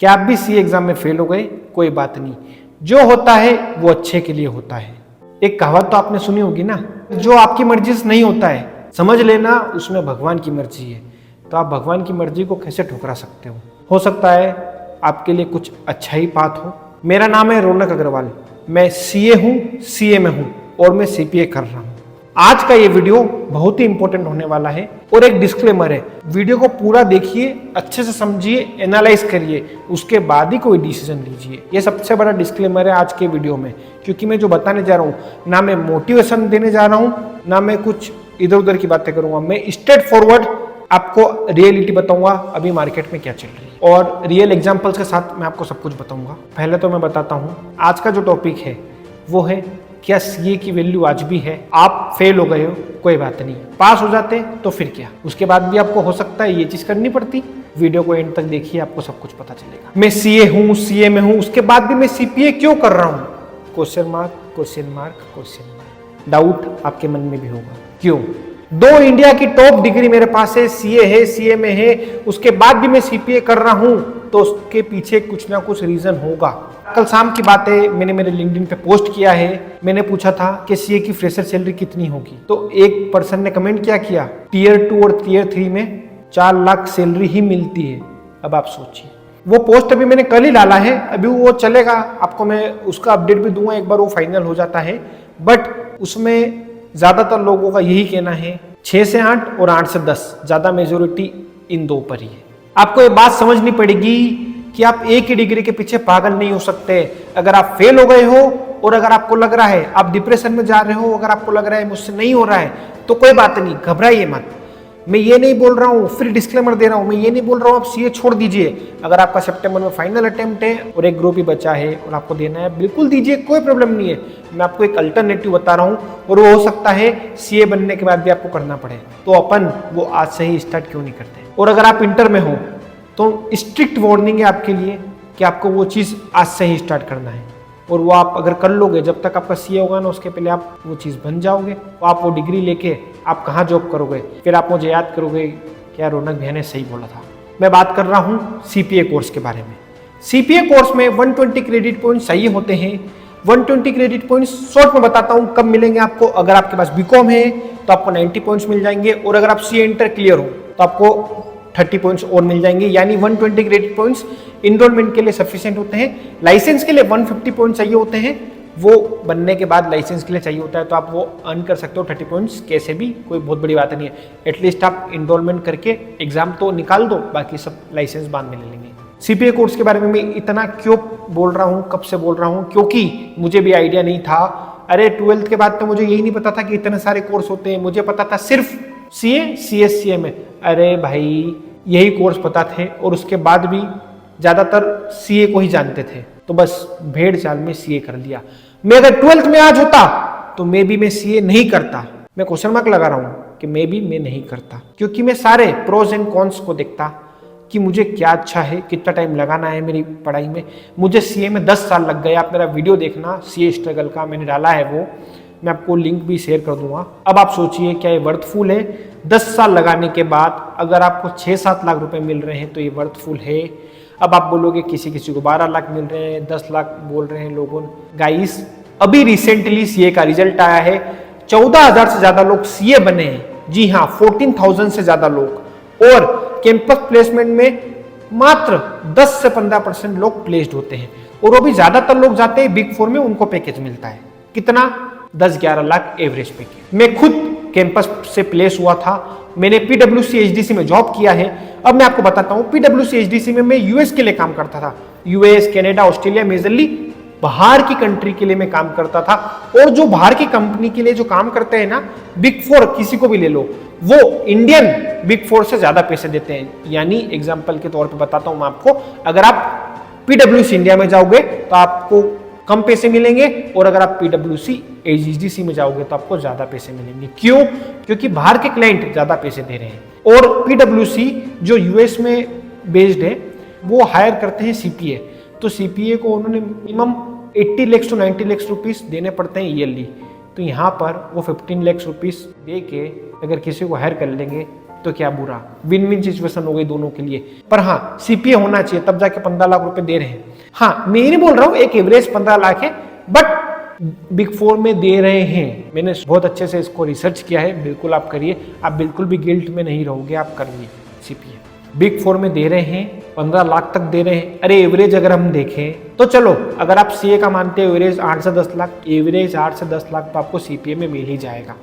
कि आप भी सी एग्जाम में फेल हो गए, कोई बात नहीं, जो होता है वो अच्छे के लिए होता है। एक कहावत तो आपने सुनी होगी ना, जो आपकी मर्जी से नहीं होता है समझ लेना उसमें भगवान की मर्जी है। तो आप भगवान की मर्जी को कैसे ठुकरा सकते हो सकता है आपके लिए कुछ अच्छा ही बात हो। मेरा नाम है रौनक अग्रवाल, मैं सीए हूँ, सीए में हूँ और मैं सीपीए कर रहा हूँ। आज का ये वीडियो बहुत ही इंपॉर्टेंट होने वाला है और एक डिस्क्लेमर है, वीडियो को पूरा देखिए, अच्छे से समझिए, एनालाइज करिए, उसके बाद ही कोई डिसीजन लीजिए। ये सबसे बड़ा डिस्क्लेमर है आज के वीडियो में, क्योंकि मैं जो बताने जा रहा हूँ ना मैं मोटिवेशन देने जा रहा हूँ ना मैं कुछ इधर उधर की बातें करूंगा, मैं स्ट्रेट फॉरवर्ड आपको रियलिटी बताऊंगा अभी मार्केट में क्या चल रही है और रियल एग्जांपल्स के साथ मैं आपको सब कुछ बताऊंगा। पहले तो मैं बताता हूं आज का जो टॉपिक है वो है क्या सीए की वैल्यू आज भी है। आप फेल हो गए हो कोई बात नहीं, पास हो जाते तो फिर क्या, उसके बाद भी आपको हो सकता है ये चीज करनी पड़ती। वीडियो को एंड तक देखिए, आपको सब कुछ पता चलेगा। मैं सीए हूँ, सीए में हूँ, उसके बाद भी मैं सीपीए क्यों कर रहा हूँ? Question mark question mark question mark. Doubt आपके मन में भी होगा, क्यों? 2 इंडिया की टॉप डिग्री मेरे पास है, सीए है, सीए में है, उसके बाद भी मैं सीपीए कर रहा हूं, तो उसके पीछे कुछ ना कुछ रीजन होगा। कल शाम की बात है, मैंने मेरे लिंक्डइन पे पोस्ट किया है, मैंने पूछा था कि सीए की फ्रेशर सैलरी कितनी होगी, तो एक पर्सन ने कमेंट क्या किया, टियर 2 और टियर 3 में 4 लाख सैलरी ही मिलती है। अब आप सोचिए, वो पोस्ट अभी मैंने कल ही डाला है, अभी वो चलेगा, आपको मैं उसका अपडेट भी दूंगा एक बार वो फाइनल हो जाता है। बट उसमें ज्यादातर लोगों का यही कहना है 6 से 8 और 8 से 10, ज्यादा मेजोरिटी इन 2 पर ही है। आपको ये बात समझनी पड़ेगी कि आप एक ही डिग्री के पीछे पागल नहीं हो सकते। अगर आप फेल हो गए हो और अगर आपको लग रहा है आप डिप्रेशन में जा रहे हो, अगर आपको लग रहा है मुझसे नहीं हो रहा है, तो कोई बात नहीं, घबराइए मत। मैं ये नहीं बोल रहा हूँ, फिर डिस्क्लेमर दे रहा हूँ, मैं ये नहीं बोल रहा हूँ आप सीए छोड़ दीजिए। अगर आपका सितंबर में फाइनल अटेम्प्ट है और एक ग्रुप ही बचा है और आपको देना है, बिल्कुल दीजिए, कोई प्रॉब्लम नहीं है। मैं आपको एक अल्टरनेटिव बता रहा हूँ और वो हो सकता है सीए बनने के बाद भी आपको करना पड़े, तो अपन वो आज से ही स्टार्ट क्यों नहीं करते। और अगर आप इंटर में हो तो स्ट्रिक्ट वार्निंग है आपके लिए कि आपको वो चीज़ आज से ही स्टार्ट करना है, और वो आप अगर कर लोगे, जब तक आपका सीए होगा ना उसके पहले आप वो चीज़ बन जाओगे, तो आप वो डिग्री लेके आप कहाँ जॉब करोगे, फिर आप मुझे याद करोगे क्या रौनक भैया ने सही बोला था। मैं बात कर रहा हूँ सीपीए कोर्स के बारे में। सीपीए कोर्स में 120 क्रेडिट पॉइंट चाहिए होते हैं। 120 क्रेडिट पॉइंट्स शॉर्ट में बताता हूँ कब मिलेंगे आपको। अगर आपके पास बीकॉम है तो आपको 90 पॉइंट्स मिल जाएंगे, और अगर आप सीए इंटर क्लियर हो तो आपको 30 पॉइंट्स और मिल जाएंगे, यानी 120 क्रेडिट पॉइंट्स इनरोलमेंट के लिए सफिशिएंट होते हैं। लाइसेंस के लिए 150 पॉइंट चाहिए होते हैं, वो बनने के बाद लाइसेंस के लिए चाहिए होता है, तो आप वो अर्न कर सकते हो 30 पॉइंट्स कैसे भी, कोई बहुत बड़ी बात नहीं है। एटलीस्ट आप इनरोलमेंट करके एग्जाम तो निकाल दो, बाकी सब लाइसेंस बाद में ले लेंगे। सीपीए कोर्स के बारे में मैं इतना क्यों बोल रहा हूँ, कब से बोल रहा हूँ, क्योंकि मुझे भी आइडिया नहीं था। अरे 12th के बाद तो मुझे यही नहीं पता था कि इतने सारे कोर्स होते हैं, मुझे पता था सिर्फ सीए, सीएससीए में। अरे भाई यही कोर्स पता थे, और उसके बाद भी ज़्यादातर सीए को ही जानते थे, तो बस भेड़ चाल में सीए कर लिया। मैं अगर 12th में आज होता तो मैं सीए नहीं करता। मैं क्वेश्चन मार्क लगा रहा हूँ कि मैं नहीं करता, क्योंकि मैं सारे प्रोज एंड कॉन्स को देखता कि मुझे क्या अच्छा है, कितना टाइम लगाना है मेरी पढ़ाई में। मुझे सीए में 10 साल लग गए। आप मेरा वीडियो देखना सीए स्ट्रगल का, मैंने डाला है वो, मैं आपको लिंक भी शेयर कर दूंगा। अब आप सोचिए क्या ये वर्थफुल है? 10 साल लगाने के बाद अगर आपको 6-7 लाख रुपए मिल रहे हैं तो ये वर्थफुल है। अब आप बोलोगे किसी को 12 लाख मिल रहे हैं, 10 लाख बोल रहे हैं लोगों। गाइस अभी रिसेंटली सीए का रिजल्ट आया है, 14,000 से ज्यादा लोग सीए बने हैं। जी हाँ, 14,000 से ज्यादा लोग, और कैंपस प्लेसमेंट में मात्र 10 से 15% लोग प्लेस्ड होते हैं, और वो भी ज्यादातर लोग जाते हैं बिग 4 में, उनको पैकेज मिलता है कितना, 10-11 लाख एवरेज पैकेज। मैं खुद कैंपस से प्लेस हुआ था, मैंने पीडब्ल्यूसी एचडीसी में जॉब किया है। अब मैं आपको बताता हूँ, पीडब्ल्यूसी एचडीसी में मैं यूएस के लिए काम करता था, यूएस, कनाडा, ऑस्ट्रेलिया, मेजरली बाहर की कंट्री के लिए मैं काम करता था। और जो बाहर की कंपनी के लिए जो काम करते हैं ना, बिग 4 किसी को भी ले लो, वो इंडियन बिग 4 से ज्यादा पैसे देते हैं। यानी एग्जांपल के तौर पे बताता हूं मैं आपको, अगर आप पीडब्ल्यूसी इंडिया में जाओगे तो आपको कम पैसे मिलेंगे, और अगर आप पीडब्ल्यूसी एचडीसी में जाओगे तो आपको ज्यादा पैसे मिलेंगे। क्यों? क्योंकि बाहर के क्लाइंट ज्यादा पैसे दे रहे हैं। और पीडब्ल्यूसी जो यूएस में बेस्ड है वो हायर करते हैं सीपीए, तो सीपीए को उन्होंने minimum 80 lakh to 90 lakh rupees देने पड़ते हैं ईयरली। तो यहाँ पर वो 15 लाख रुपीस दे के अगर किसी को हायर कर लेंगे तो क्या बुरा, विन विन सिचुएशन हो गई दोनों के लिए। पर हाँ, सीपीए होना चाहिए, तब जाके 15 लाख रुपए दे रहे हैं। हाँ, मैं ये नहीं बोल रहा हूँ एक एवरेज 15 लाख है, बट बिग 4 में दे रहे हैं। मैंने बहुत अच्छे से इसको रिसर्च किया है, बिल्कुल आप करिए, आप बिल्कुल भी गिल्ट में नहीं रहोगे, आप करिए सीपीए। बिग 4 में दे रहे हैं, 15 लाख तक दे रहे हैं। अरे एवरेज अगर हम देखें तो चलो, अगर आप सीए का मानते हो एवरेज 8 से 10 लाख, एवरेज 8 से 10 लाख तो आपको सीपीए में मिल ही जाएगा।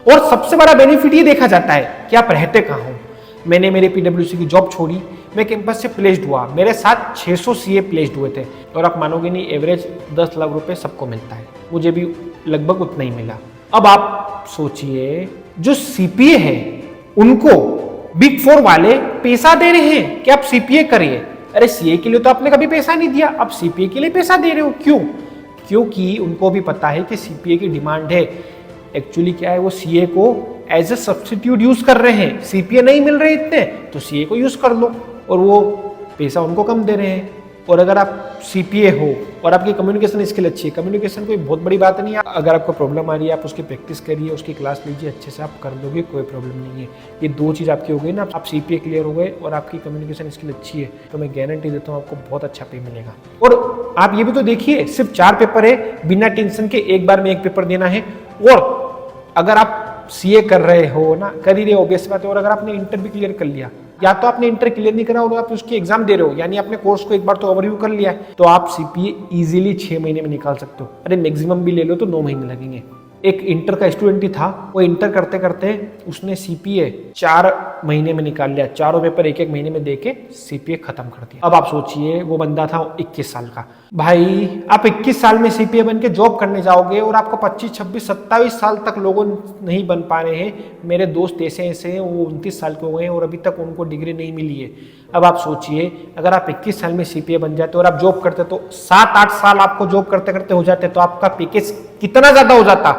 और सबसे बड़ा बेनिफिट ये देखा जाता है कि आप रहते कहाँ हो। मैंने मेरे पीडब्ल्यूसी की जॉब छोड़ी, मैं कैंपस से प्लेस्ड हुआ, मेरे साथ 600 सीए प्लेस्ड हुए थे, और आप मानोगे नहीं एवरेज 10 लाख रुपए सबको मिलता है, मुझे भी लगभग उतना ही मिला। अब आप सोचिए, जो सीपीए है उनको बिग 4 वाले पैसा दे रहे हैं कि आप सीपीए करिए। अरे सीए के लिए तो आपने कभी पैसा नहीं दिया, आप सीपीए के लिए पैसा दे रहे हो, क्यों? क्योंकि उनको भी पता है कि सीपीए की डिमांड है। एक्चुअली क्या है, वो सीए को एज ए सब्स्टिट्यूट यूज कर रहे हैं, सीपीए नहीं मिल रहे इतने, तो सीए को यूज कर लो, और वो पैसा उनको कम दे रहे हैं। और अगर आप सीपीए हो और आपकी कम्युनिकेशन स्किल अच्छी है, कम्युनिकेशन कोई बहुत बड़ी बात नहीं है, अगर आपको प्रॉब्लम आ रही है आप उसकी प्रैक्टिस करिए, उसकी क्लास लीजिए, अच्छे से आप कर लोगे, कोई प्रॉब्लम नहीं है। ये दो चीज़ आपकी हो गई ना, आप सीपीए क्लियर हो गए और आपकी कम्युनिकेशन स्किल अच्छी है, तो मैं गारंटी देता हूँ आपको बहुत अच्छा पे मिलेगा। और आप ये भी तो देखिए, सिर्फ 4 पेपर है, बिना टेंशन के एक बार में 1 पेपर देना है। और अगर आप सीए कर रहे हो ना, कर ही रहे हो, ऑब्वियस बात है। और अगर आपने इंटर भी क्लियर कर लिया, या तो आपने इंटर क्लियर नहीं करा और आप उसकी एग्जाम दे रहे हो, यानी आपने कोर्स को एक बार तो ओवरव्यू कर लिया है, तो आप सीपीए इजीली 6 महीने में निकाल सकते हो। अरे मैक्सिमम भी ले लो तो 9 महीने लगेंगे। एक इंटर का स्टूडेंट ही था, वो इंटर करते करते उसने सीपीए 4 महीने में निकाल लिया, चारों पेपर 1-1 महीने में देके सीपीए खत्म कर दिया। अब आप सोचिए, वो बंदा था 21 साल का। भाई आप 21 साल में सीपीए बन के जॉब करने जाओगे और आपको 25, 26, 27 साल तक लोगों नहीं बन पा रहे हैं। मेरे दोस्त ऐसे ऐसे हैं, वो 29 साल के हो गए हैं और अभी तक उनको डिग्री नहीं मिली है। अब आप सोचिए, अगर आप 21 साल में सीपीए बन जाते और आप जॉब करते तो 7-8 साल आपको जॉब करते करते हो जाते, तो आपका पैकेज कितना ज्यादा हो जाता।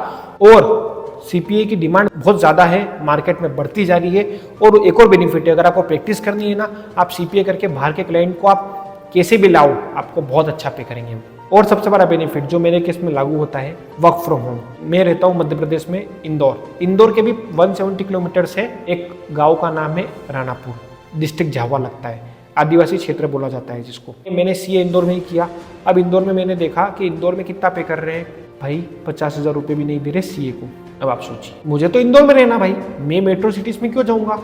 और सीपीए की डिमांड बहुत ज़्यादा है, मार्केट में बढ़ती जा रही है। और एक और बेनिफिट है, अगर आपको प्रैक्टिस करनी है ना, आप सीपीए करके बाहर के क्लाइंट को आप कैसे भी लाओ, आपको बहुत अच्छा पे करेंगे। और सबसे बड़ा बेनिफिट जो मेरे केस में लागू होता है, वर्क फ्रॉम होम। मैं रहता हूँ मध्य प्रदेश में इंदौर के भी 170 किलोमीटर से एक गाँव का नाम है रानापुर, डिस्ट्रिक्ट झावा लगता है, आदिवासी क्षेत्र बोला जाता है जिसको। मैंने सीए इंदौर में ही किया। अब इंदौर में मैंने देखा कि इंदौर में कितना पे कर रहे हैं, भाई 50,000 रुपये भी नहीं दे रहे सीए को। अब आप सोचिए, मुझे तो इंदौर में रहना भाई, मैं मेट्रो सिटीज़ में क्यों जाऊँगा?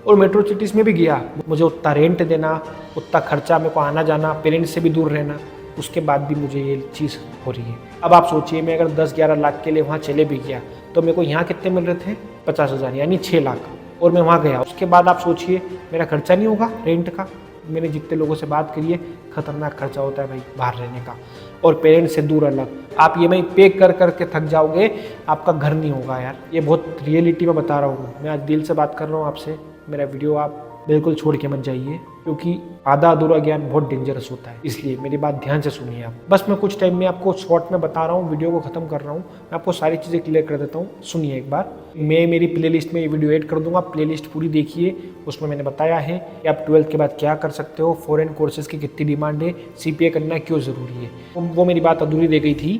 और मेट्रो सिटीज़ में भी गया, मुझे उतना रेंट देना, उतना खर्चा, मेरे को आना जाना, पेरेंट्स से भी दूर रहना, उसके बाद भी मुझे ये चीज़ हो रही है। अब आप सोचिए, मैं अगर 10-11 लाख के लिए वहाँ चले भी गया, तो मेरे को यहाँ कितने मिल रहे थे? 50,000, यानी 6 लाख। और मैं वहाँ गया, उसके बाद आप सोचिए मेरा खर्चा नहीं होगा रेंट का। मैंने जितने लोगों से बात करी है, खतरनाक खर्चा होता है भाई बाहर रहने का, और पेरेंट्स से दूर अलग। आप EMI पे कर करके थक जाओगे, आपका घर नहीं होगा यार। ये बहुत रियलिटी में बता रहा हूँ, मैं आज दिल से बात कर रहा हूँ आपसे। मेरा वीडियो आप बिल्कुल छोड़ के मत जाइए, क्योंकि आधा अधूरा ज्ञान बहुत डेंजरस होता है, इसलिए मेरी बात ध्यान से सुनिए आप। बस मैं कुछ टाइम में आपको शॉर्ट में बता रहा हूँ, वीडियो को खत्म कर रहा हूँ, मैं आपको सारी चीज़ें क्लियर कर देता हूँ। सुनिए एक बार, मैं मेरी प्लेलिस्ट में ये वीडियो ऐड कर दूंगा, प्लेलिस्ट पूरी देखिए। उसमें मैंने बताया है कि आप 12th के बाद क्या कर सकते हो, फॉरेन कोर्सेज की कितनी डिमांड है, सीपीए करना क्यों ज़रूरी है। वो मेरी बात अधूरी रह गई थी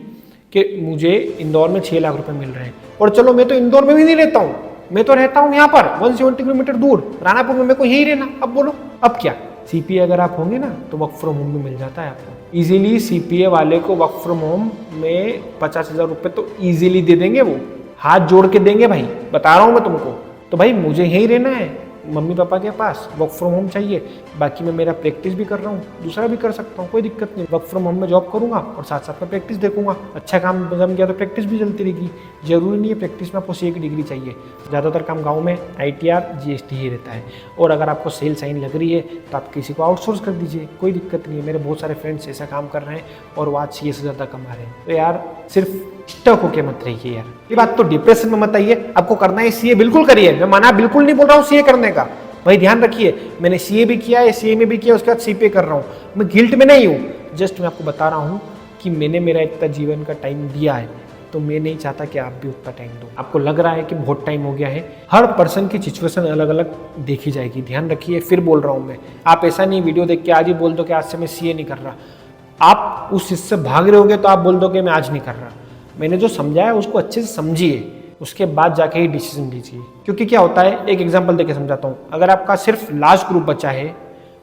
कि मुझे इंदौर में 6 लाख रुपये मिल रहे हैं। और चलो, मैं तो इंदौर में भी नहीं रहता हूँ, मैं तो रहता हूँ यहाँ पर 170 किलोमीटर दूर रानापुर में, मेरे को यही रहना। अब बोलो, अब क्या? सीपीए अगर आप होंगे ना, तो वर्क फ्रॉम होम भी मिल जाता है आपको इजीली। सीपीए वाले को वर्क फ्रॉम होम में 50,000 रुपये तो इजीली दे देंगे, वो हाथ जोड़ के देंगे भाई, बता रहा हूँ मैं तुमको। तो भाई मुझे यहीं रहना है, मम्मी पापा के पास, वर्क फ्रॉम होम चाहिए। बाकी मैं मेरा प्रैक्टिस भी कर रहा हूँ, दूसरा भी कर सकता हूँ, कोई दिक्कत नहीं। वर्क फ्रॉम होम में जॉब करूँगा और साथ साथ में प्रैक्टिस देखूंगा। अच्छा काम जम गया तो प्रैक्टिस भी चलती रहेगी। जरूरी नहीं है प्रैक्टिस में आपको सीए की डिग्री चाहिए। ज़्यादातर काम गाँव में ITR GST ही रहता है। और अगर आपको सेल साइन लग रही है तो आप किसी को आउटसोर्स कर दीजिए, कोई दिक्कत नहीं है। मेरे बहुत सारे फ्रेंड्स ऐसा काम कर रहे हैं और वो आज सीए से ज़्यादा कमा रहे हैं। तो यार सिर्फ स्टक होके मत रहिए यार, ये बात तो डिप्रेशन में मत आइए। आपको करना है सीए, बिल्कुल करिए, मैं मना बिल्कुल नहीं बोल रहा हूँ सीए करने का। भाई ध्यान रखिए, मैंने सीए भी किया है, सीए में भी किया, उसके बाद सीपीए कर रहा हूँ। मैं गिल्ट में नहीं हूँ, जस्ट मैं आपको बता रहा हूँ कि मैंने मेरा इतना जीवन का टाइम दिया है, तो मैं नहीं चाहता कि आप भी उतना टाइम दो। आपको लग रहा है कि बहुत टाइम हो गया है, हर पर्सन की सिचुएशन अलग अलग देखी जाएगी, ध्यान रखिए। फिर बोल रहा हूँ मैं, आप ऐसा नहीं वीडियो देख के आज ही बोल दो कि आज से मैं सीए नहीं कर रहा। आप उस चीज़ से भाग रहे होगे तो आप बोल दो कि मैं आज नहीं कर रहा। मैंने जो समझाया उसको अच्छे से समझिए, उसके बाद जाके ही डिसीजन लीजिए। क्योंकि क्या होता है, एक एग्जांपल देके समझाता हूँ। अगर आपका सिर्फ लास्ट ग्रुप बचा है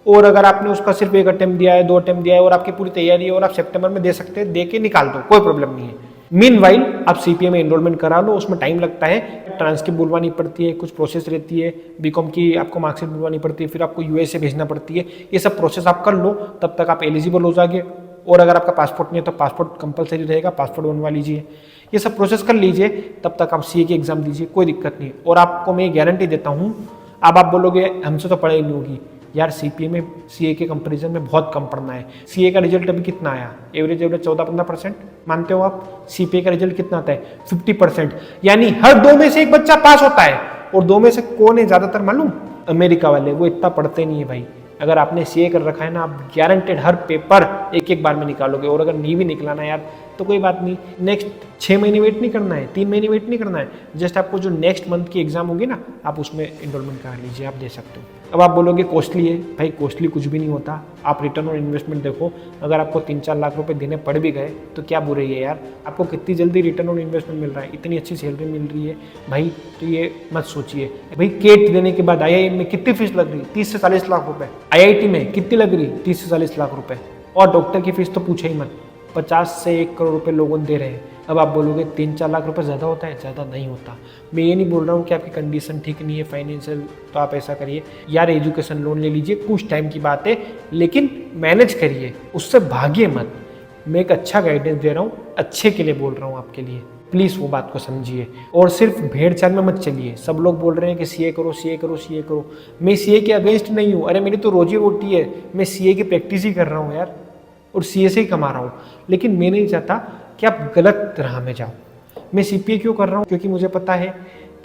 और अगर आपने उसका सिर्फ 1 अटेम्प्ट दिया है, 2 अटेम्प्ट दिया है और आपकी पूरी तैयारी है और आप सितंबर में दे सकते हैं, दे के निकाल दो, कोई प्रॉब्लम नहीं है। मीनवाइल आप सीपीए में एनरोलमेंट करा लो, उसमें टाइम लगता है, ट्रांसक्रिप्ट बुलवानी पड़ती है, कुछ प्रोसेस रहती है, बीकॉम की आपको मार्कशीट बुलवानी पड़ती है, फिर आपको यूएसए भेजना पड़ती है। ये सब प्रोसेस आप कर लो, तब तक आप एलिजिबल हो जाओगे। और अगर आपका पासपोर्ट नहीं है तो पासपोर्ट कंपलसरी रहेगा, पासपोर्ट बनवा लीजिए। ये सब प्रोसेस कर लीजिए, तब तक आप सीए की एग्जाम दीजिए, कोई दिक्कत नहीं। और आपको मैं गारंटी देता हूँ, अब आप बोलोगे हमसे तो पढ़ाई नहीं होगी यार, सीपीए में सीए के कंपैरिजन में बहुत कम पढ़ना है। सीए का रिजल्ट अभी कितना आया, एवरेज 14-15% मानते हो आप? सीपीए का रिजल्ट कितना आता है? 50%। यानी हर 2 में से 1 बच्चा पास होता है। और 2 में से कौन है ज्यादातर मालूम? अमेरिका वाले, वो इतना पढ़ते नहीं है भाई। अगर आपने सीए कर रखा है ना, आप गारंटेड हर पेपर एक बार में निकालोगे। और अगर नहीं भी निकलाना यार तो कोई बात नहीं, नेक्स्ट 6 महीने वेट नहीं करना है, 3 महीने वेट नहीं करना है। जस्ट आपको जो नेक्स्ट मंथ की एग्जाम होगी ना, आप उसमें एनरोलमेंट करा लीजिए, आप दे सकते हो। अब आप बोलोगे कॉस्टली है, भाई कॉस्टली कुछ भी नहीं होता। आप रिटर्न ऑन इन्वेस्टमेंट देखो, अगर आपको 3-4 लाख रुपए देने पड़ भी गए तो क्या बुराई है यार। आपको कितनी जल्दी रिटर्न ऑन इन्वेस्टमेंट मिल रहा है, इतनी अच्छी सैलरी मिल रही है भाई, तो ये मत सोचिए। भाई केट देने के बाद आईआईएम में कितनी फीस लग रही? 30 से 40 लाख रुपए। आईआईटी में कितनी लग रही? 30 से 40 लाख रुपए। और डॉक्टर की फीस तो पूछे ही मत, 50 से 1 करोड़ रुपए लोगों दे रहे हैं। अब आप बोलोगे 3-4 लाख रुपए ज़्यादा होता है? ज़्यादा नहीं होता। मैं ये नहीं बोल रहा हूँ कि आपकी कंडीशन ठीक नहीं है फाइनेंशियल, तो आप ऐसा करिए यार, एजुकेशन लोन ले लीजिए, कुछ टाइम की बात है, लेकिन मैनेज करिए, उससे भागिए मत। मैं एक अच्छा गाइडेंस दे रहा हूँ, अच्छे के लिए बोल रहा हूँ आपके लिए, प्लीज़ वो बात को समझिए। और सिर्फ भेड़ चाल में मत चलिए। सब लोग बोल रहे हैं कि सीए करो, सीए करो, सीए करो। मैं सीए के अगेंस्ट नहीं हूँ, अरे मेरी तो रोजी रोटी है, मैं सीए की प्रैक्टिस ही कर रहा हूँ यार, और सीए से ही कमा रहा हूँ। लेकिन मैं नहीं चाहता कि आप गलत राह में जाओ। मैं सीपीए क्यों कर रहा हूँ? क्योंकि मुझे पता है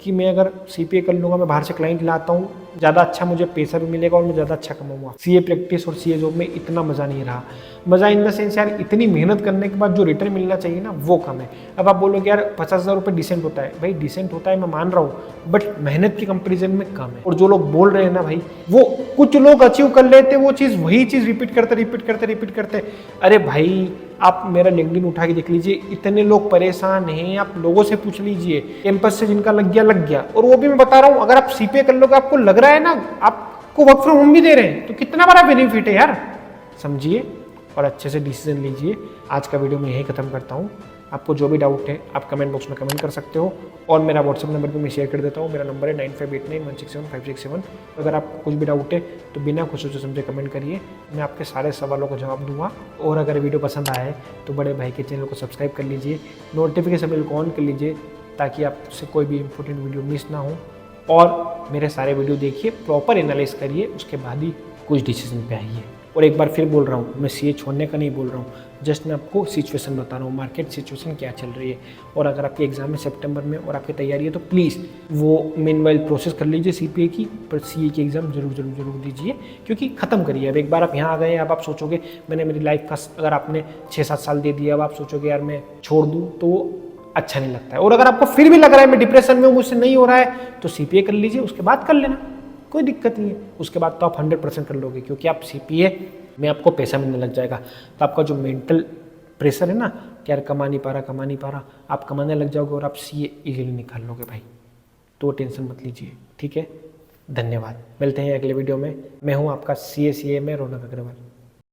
कि मैं अगर सीपीए कर लूँगा, मैं बाहर से क्लाइंट लाता हूँ, ज़्यादा अच्छा मुझे पैसा भी मिलेगा और मैं ज़्यादा अच्छा कमाऊँगा। सीए प्रैक्टिस और सीए जॉब में इतना मज़ा नहीं रहा। मज़ा इन द सेंस यार, इतनी मेहनत करने के बाद जो रिटर्न मिलना चाहिए ना, वो कम है। अब आप बोलोगे यार 50,000 रुपये डिसेंट होता है, भाई डिसेंट होता है, मैं मान रहा हूँ, बट मेहनत की कंपेरिजन में कम है। और जो लोग बोल रहे हैं ना भाई, वो कुछ लोग अचीव कर लेते, वो चीज़ वही चीज़ रिपीट करते। अरे भाई आप मेरा लिंक्डइन उठा के देख लीजिए, इतने लोग परेशान हैं, आप लोगों से पूछ लीजिए, कैंपस से जिनका लग गया। और वो भी मैं बता रहा हूँ, अगर आप सीपीए कर लोगे, आपको लग रहा है ना, आपको वर्क फ्रॉम होम भी दे रहे हैं, तो कितना बड़ा बेनिफिट है यार। समझिए और अच्छे से डिसीजन लीजिए। आज का वीडियो मैं यही खत्म करता हूँ। आपको जो भी डाउट है आप कमेंट बॉक्स में कमेंट कर सकते हो, और मेरा व्हाट्सअप नंबर भी मैं शेयर कर देता हूँ। मेरा नंबर है 9589167567। अगर आपको कुछ भी डाउट है तो बिना कुछ सोचे समझे कमेंट करिए, मैं आपके सारे सवालों का जवाब दूंगा। और अगर वीडियो पसंद आए तो बड़े भाई के चैनल को सब्सक्राइब कर लीजिए, नोटिफिकेशन बेल को ऑन कर लीजिए, ताकि आपसे कोई भी इंपॉर्टेंट वीडियो मिस ना हो। और मेरे सारे वीडियो देखिए, प्रॉपर एनालाइज करिए, उसके बाद ही कुछ डिसीजन पे आइए। और एक बार फिर बोल रहा हूँ, मैं सीए छोड़ने का नहीं बोल रहा हूँ, जस्ट मैं आपको सिचुएशन बता रहा हूँ, मार्केट सिचुएशन क्या चल रही है। और अगर आपकी एग्जाम है सितंबर में और आपकी तैयारी है तो प्लीज़ वो मीनवाइल प्रोसेस कर लीजिए सीपीए की, पर सीए की एग्ज़ाम जरूर दीजिए, क्योंकि ख़त्म करिए। अब एक बार आप यहाँ आ गए, अब आप सोचोगे मैंने मेरी लाइफ का अगर आपने 6-7 साल दे दिया, अब आप सोचोगे यार मैं छोड़ दूँ, तो अच्छा नहीं लगता है। और अगर आपको फिर भी लग रहा है मैं डिप्रेशन में हूँ, मुझसे नहीं हो रहा है, तो सीपीए कर लीजिए, उसके बाद कर लेना, कोई दिक्कत नहीं है। उसके बाद तो आप 100% कर लोगे, क्योंकि आप सीपीए में आपको पैसा मिलने लग जाएगा। तो आपका जो मेंटल प्रेशर है ना कि यार कमा नहीं पा रहा, आप कमाने लग जाओगे और आप सीए इजीली निकाल लोगे भाई। तो टेंशन मत लीजिए, ठीक है। धन्यवाद, मिलते हैं अगले वीडियो में। मैं हूँ आपका सीए में रौनक अग्रवाल।